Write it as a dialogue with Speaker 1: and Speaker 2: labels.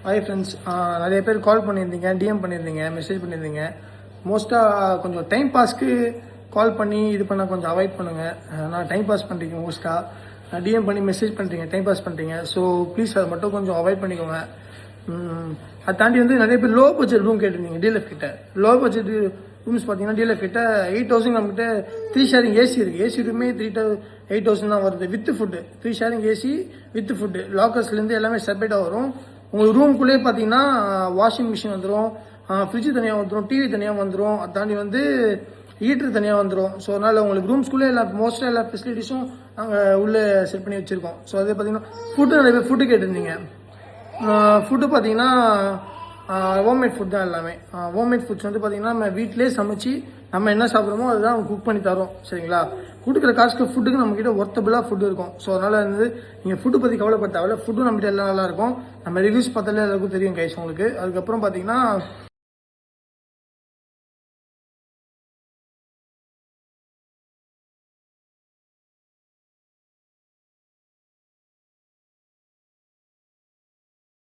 Speaker 1: Hi friends, நிறைய பேர் கால் பண்ணியிருந்தீங்க, டிஎம் பண்ணியிருந்தீங்க, மெசேஜ் பண்ணியிருந்தீங்க. மோஸ்ட்டாக கொஞ்சம் டைம் பாஸ்க்கு கால் பண்ணி இது பண்ண கொஞ்சம் அவாய்ட் பண்ணுங்கள். நான் டைம் பாஸ் பண்ணுறீங்க மோஸ்ட்டாக டிஎம் பண்ணி மெசேஜ் பண்ணுறீங்க, டைம் பாஸ் பண்ணுறீங்க. ஸோ ப்ளீஸ் அதை மட்டும் கொஞ்சம் அவாய்ட் பண்ணிக்கோங்க. அதை தாண்டி நிறைய பேர் லோ பட்ஜெட் ரூம் கேட்டிருந்தீங்க டிஎல்எஃப் கிட்ட. லோ பட்ஜெட் ரூம்ஸ் பார்த்தீங்கன்னா டிஎல்எஃப் கிட்ட 8,000 நம்மகிட்ட 3 ஷேரிங் ஏசி இருக்குது. ஏசி ரூமே 8,000 தான் வருது with food. 3 sharing AC with food. லாக்கர்ஸ்லேருந்து எல்லாமே செப்பரேட்டாக வரும். உங்களுக்கு ரூம்குள்ளேயே பார்த்தீங்கன்னா வாஷிங் மிஷின் வந்துடும், ஃப்ரிட்ஜு தனியாக வந்துடும், டிவி தனியாக வந்துடும். அதை தாண்டி ஹீட்ரு தனியாக வந்துடும். ஸோ அதனால் உங்களுக்கு ரூம்ஸ்குள்ளே மோஸ்ட்டாக எல்லா ஃபெசிலிட்டிஸும் நாங்கள் உள்ளே செட் பண்ணி வச்சுருக்கோம். ஸோ அதே பார்த்தீங்கன்னா ஃபுட்டு நிறைய பேர் ஃபுட்டு கேட்டிருந்தீங்க. ஃபுட்டு பார்த்தீங்கன்னா ஹோம்மேட் ஃபுட் தான் எல்லாமே. ஹோம்மேட் ஃபுட்ஸ் பார்த்தீங்கன்னா நம்ம வீட்டிலே சமைச்சு நம்ம என்ன சாப்பிட்றோமோ அதுதான் குக் பண்ணி தரோம். சரிங்களா? கொடுக்குற காசுக்கு ஃபுட்டுக்கு நம்மக்கிட்ட ஒர்த்தபிளாக ஃபுட்டு இருக்கும். ஸோ அதனால் நீங்கள் ஃபுட்டு பற்றி கவலைப்பட தேவையில்ல. ஃபுட்டும் நம்மகிட்ட எல்லாம் நல்லா இருக்கும். நம்ம ரிவ்யூஸ் பார்த்தாலே எல்லாருக்கும் தெரியும் கைஸ் உங்களுக்கு. அதுக்கப்புறம் பார்த்தீங்கன்னா